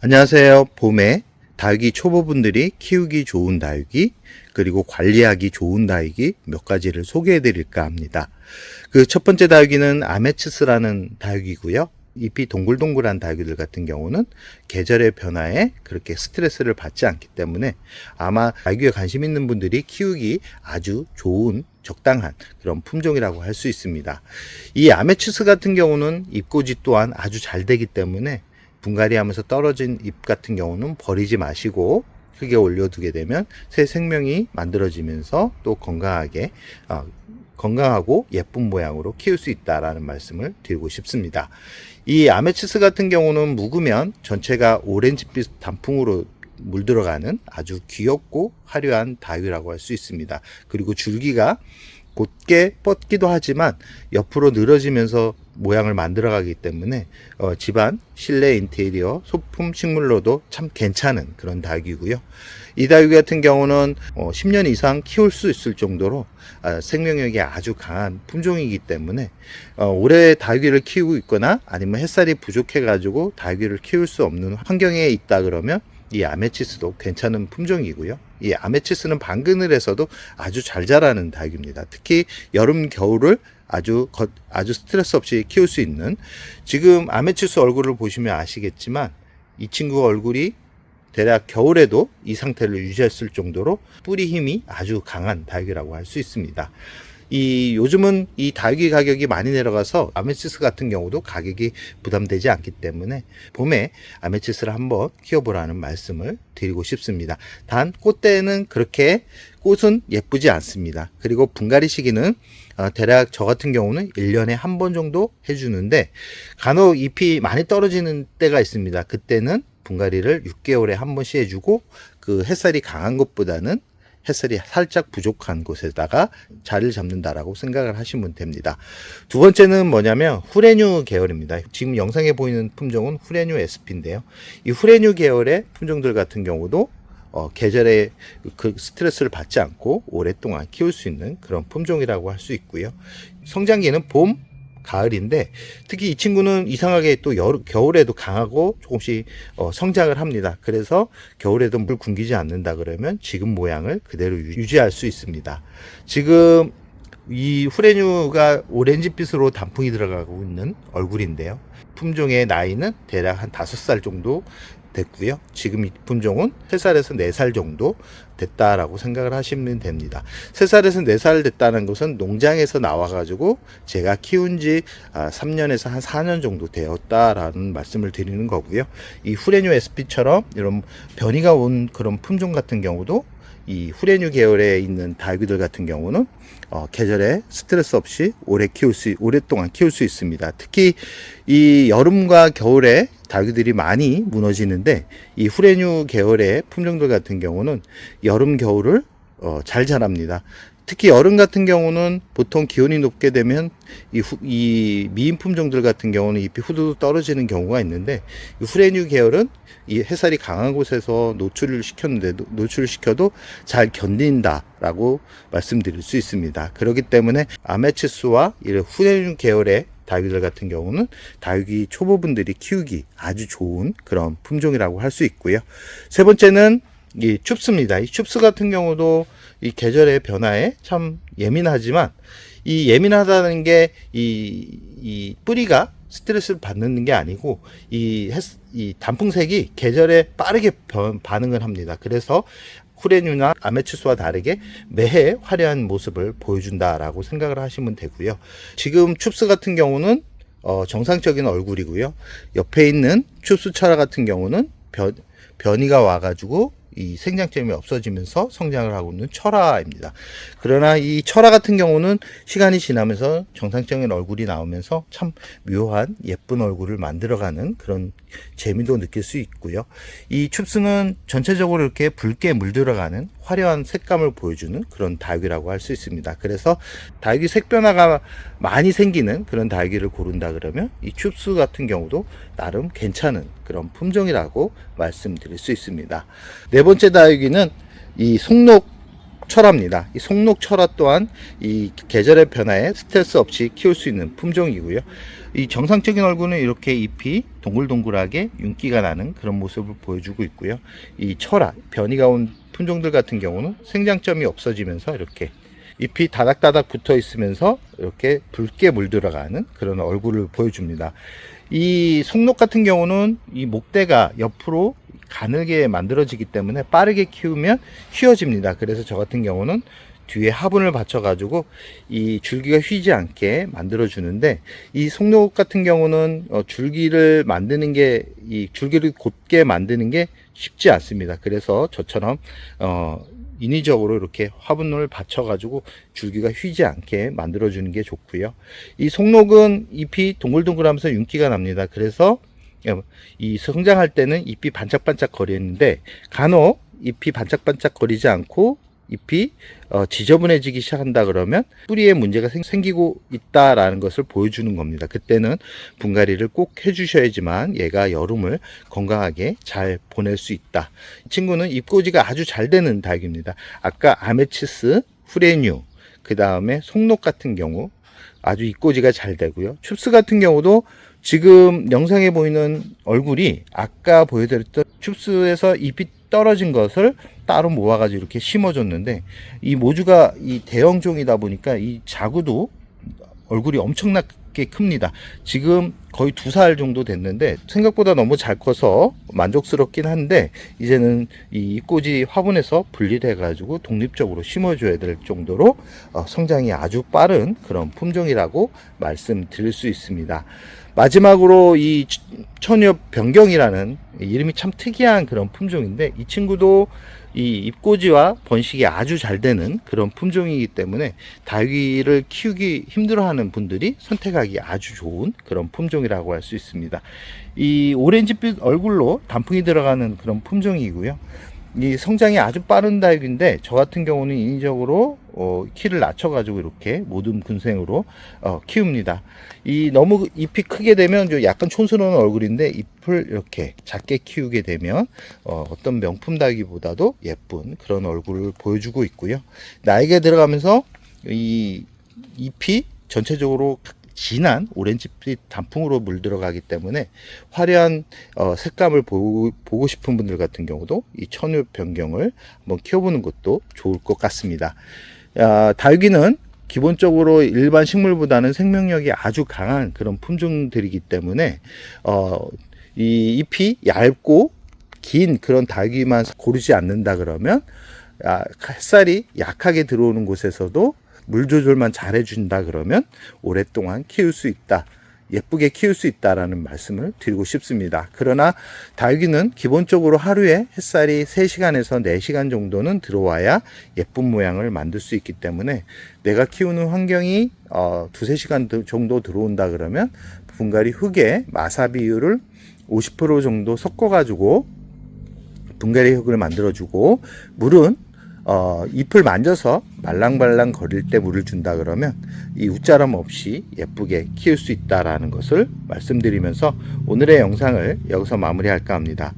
안녕하세요. 봄에 다육이 초보분들이 키우기 좋은 다육이 그리고 관리하기 좋은 다육이 몇 가지를 소개해 드릴까 합니다. 그 첫 번째 다육이는 아메치스라는 다육이고요. 잎이 동글동글한 다육이들 같은 경우는 계절의 변화에 그렇게 스트레스를 받지 않기 때문에 아마 다육이에 관심 있는 분들이 키우기 아주 좋은 적당한 그런 품종이라고 할 수 있습니다. 이 아메치스 같은 경우는 잎꽂이 또한 아주 잘 되기 때문에 분갈이하면서 떨어진 잎 같은 경우는 버리지 마시고 흙에 올려두게 되면 새 생명이 만들어지면서 또 건강하고 예쁜 모양으로 키울 수 있다라는 말씀을 드리고 싶습니다. 이 아메치스 같은 경우는 묵으면 전체가 오렌지빛 단풍으로 물들어가는 아주 귀엽고 화려한 다육이라고 할 수 있습니다. 그리고 줄기가 곧게 뻗기도 하지만 옆으로 늘어지면서 모양을 만들어가기 때문에 집안 실내 인테리어 소품 식물로도 참 괜찮은 그런 다육이고요. 이 다육이 같은 경우는 10년 이상 키울 수 있을 정도로 생명력이 아주 강한 품종이기 때문에 올해 다육이를 키우고 있거나 아니면 햇살이 부족해 가지고 다육이를 키울 수 없는 환경에 있다 그러면 이 아메치스도 괜찮은 품종이고요. 이 아메치스는 반그늘에서도 아주 잘 자라는 다육입니다. 특히 여름 겨울을 아주 스트레스 없이 키울 수 있는, 지금 아메치스 얼굴을 보시면 아시겠지만 이 친구 얼굴이 대략 겨울에도 이 상태를 유지했을 정도로 뿌리 힘이 아주 강한 다육이라고 할 수 있습니다. 요즘은 이 다육이 가격이 많이 내려가서 아메치스 같은 경우도 가격이 부담되지 않기 때문에 봄에 아메치스를 한번 키워보라는 말씀을 드리고 싶습니다. 단 꽃대는 그렇게 꽃은 예쁘지 않습니다. 그리고 분갈이 시기는 대략 저 같은 경우는 1년에 한 번 정도 해주는데 간혹 잎이 많이 떨어지는 때가 있습니다. 그때는 분갈이를 6개월에 한 번씩 해주고 그 햇살이 강한 것보다는 햇살이 살짝 부족한 곳에다가 자리를 잡는다라고 생각을 하시면 됩니다. 두 번째는 뭐냐면 후레뉴 계열입니다. 지금 영상에 보이는 품종은 후레뉴 SP인데요. 이 후레뉴 계열의 품종들 같은 경우도 계절에 그 스트레스를 받지 않고 오랫동안 키울 수 있는 그런 품종이라고 할 수 있고요. 성장기는 봄, 가을인데 특히 이 친구는 이상하게 또 겨울에도 강하고 조금씩 성장을 합니다. 그래서 겨울에도 물 굶기지 않는다 그러면 지금 모양을 그대로 유지할 수 있습니다. 지금 이 후레뉴가 오렌지빛으로 단풍이 들어가고 있는 얼굴인데요. 품종의 나이는 대략 한 5살 정도 됐고요. 지금 이 품종은 3살에서 4살 정도 됐다라고 생각을 하시면 됩니다. 3살에서 4살 됐다는 것은 농장에서 나와가지고 제가 키운 지 3년에서 한 4년 정도 되었다라는 말씀을 드리는 거고요. 이 후레뉴 SP처럼 이런 변이가 온 그런 품종 같은 경우도 이 후레뉴 계열에 있는 다육이들 같은 경우는 계절에 스트레스 없이 오랫동안 키울 수 있습니다. 특히 이 여름과 겨울에 다육이들이 많이 무너지는데 이 후레뉴 계열의 품종들 같은 경우는 여름 겨울을 잘 자랍니다. 특히 여름 같은 경우는 보통 기온이 높게 되면 이 미인 품종들 같은 경우는 잎이 후두둑 떨어지는 경우가 있는데 이 후레뉴 계열은 이 햇살이 강한 곳에서 노출을 시켜도 잘 견딘다라고 말씀드릴 수 있습니다. 그렇기 때문에 아메치스와 이 후레뉴 계열의 다육이들 같은 경우는 다육이 초보분들이 키우기 아주 좋은 그런 품종이라고 할 수 있고요. 세 번째는 이 춥스입니다. 이 춥스 같은 경우도 이 계절의 변화에 참 예민하지만 이 예민하다는 게 이 뿌리가 스트레스를 받는 게 아니고 이 단풍색이 계절에 빠르게 반응을 합니다. 그래서 후레뉴나 아메치스와 다르게 매해 화려한 모습을 보여준다라고 생각을 하시면 되고요. 지금 춥스 같은 경우는 정상적인 얼굴이고요. 옆에 있는 춥스 철화 같은 경우는 변이가 와가지고 이 생장점이 없어지면서 성장을 하고 있는 철화입니다. 그러나 이 철화 같은 경우는 시간이 지나면서 정상적인 얼굴이 나오면서 참 묘한 예쁜 얼굴을 만들어가는 그런 재미도 느낄 수 있고요. 이 춥스는 전체적으로 이렇게 붉게 물들어가는 화려한 색감을 보여주는 그런 다육이라고 할 수 있습니다. 그래서 다육이 색 변화가 많이 생기는 그런 다육이를 고른다 그러면 이 춥스 같은 경우도 나름 괜찮은 그런 품종이라고 말씀드릴 수 있습니다. 네 번째 다육이는 이 철화입니다. 이 송록 철화 또한 이 계절의 변화에 스트레스 없이 키울 수 있는 품종이고요. 이 정상적인 얼굴은 이렇게 잎이 동글동글하게 윤기가 나는 그런 모습을 보여주고 있고요. 이 철화, 변이가 온 품종들 같은 경우는 생장점이 없어지면서 이렇게 잎이 다닥다닥 붙어 있으면서 이렇게 붉게 물들어가는 그런 얼굴을 보여줍니다. 이 송록 같은 경우는 이 목대가 옆으로 가늘게 만들어지기 때문에 빠르게 키우면 휘어집니다. 그래서 저 같은 경우는 뒤에 화분을 받쳐 가지고 이 줄기가 휘지 않게 만들어 주는데, 이 송록 같은 경우는 줄기를 만드는 게, 이 줄기를 곧게 만드는 게 쉽지 않습니다. 그래서 저처럼 인위적으로 이렇게 화분을 받쳐 가지고 줄기가 휘지 않게 만들어 주는 게 좋고요. 이 송록은 잎이 동글동글하면서 윤기가 납니다. 그래서 이 성장할 때는 잎이 반짝반짝 거리는데, 간혹 잎이 반짝반짝 거리지 않고 잎이 지저분해지기 시작한다 그러면 뿌리에 문제가 생기고 있다라는 것을 보여주는 겁니다. 그때는 분갈이를 꼭 해주셔야지만 얘가 여름을 건강하게 잘 보낼 수 있다. 이 친구는 잎꽂이가 아주 잘 되는 닭입니다. 아까 아메치스, 후레뉴, 그 다음에 송록 같은 경우 아주 잎꽂이가 잘 되고요. 춥스 같은 경우도 지금 영상에 보이는 얼굴이 아까 보여드렸던 춥스에서 잎이 떨어진 것을 따로 모아가지고 이렇게 심어줬는데, 이 모주가 이 대형종이다 보니까 이 자구도 얼굴이 엄청나게 큽니다. 지금 거의 2살 정도 됐는데 생각보다 너무 잘 커서 만족스럽긴 한데, 이제는 이 잎꽂이 화분에서 분리돼 가지고 독립적으로 심어줘야 될 정도로 성장이 아주 빠른 그런 품종이라고 말씀드릴 수 있습니다. 마지막으로 이 천엽 변경이라는 이름이 참 특이한 그런 품종인데, 이 친구도 이 잎꽂이와 번식이 아주 잘 되는 그런 품종이기 때문에 닭위를 키우기 힘들어하는 분들이 선택하기 아주 좋은 그런 품종이라고 할 수 있습니다. 이 오렌지빛 얼굴로 단풍이 들어가는 그런 품종이고요. 이 성장이 아주 빠른 닭인데, 저 같은 경우는 인위적으로 키를 낮춰 가지고 이렇게 모둠 군생으로 키웁니다. 이 너무 잎이 크게 되면 좀 약간 촌스러운 얼굴인데, 잎을 이렇게 작게 키우게 되면 어떤 명품 닭이보다도 예쁜 그런 얼굴을 보여주고 있고요. 나이가 들어가면서 이 잎이 전체적으로 진한 오렌지빛 단풍으로 물들어가기 때문에 화려한 색감을 보고 싶은 분들 같은 경우도 이 천엽 변경을 한번 키워보는 것도 좋을 것 같습니다. 닭위는 기본적으로 일반 식물보다는 생명력이 아주 강한 그런 품종들이기 때문에 이 잎이 얇고 긴 그런 닭위만 고르지 않는다 그러면 햇살이 약하게 들어오는 곳에서도 물 조절만 잘 해준다 그러면 오랫동안 키울 수 있다, 예쁘게 키울 수 있다라는 말씀을 드리고 싶습니다. 그러나 닭위는 기본적으로 하루에 햇살이 3시간에서 4시간 정도는 들어와야 예쁜 모양을 만들 수 있기 때문에, 내가 키우는 환경이 2-3시간 정도 들어온다 그러면 분갈이 흙에 마사 비율을 50% 정도 섞어 가지고 분갈이 흙을 만들어 주고, 물은 잎을 만져서 말랑말랑 거릴 때 물을 준다 그러면 이 웃자람 없이 예쁘게 키울 수 있다라는 것을 말씀드리면서 오늘의 영상을 여기서 마무리할까 합니다.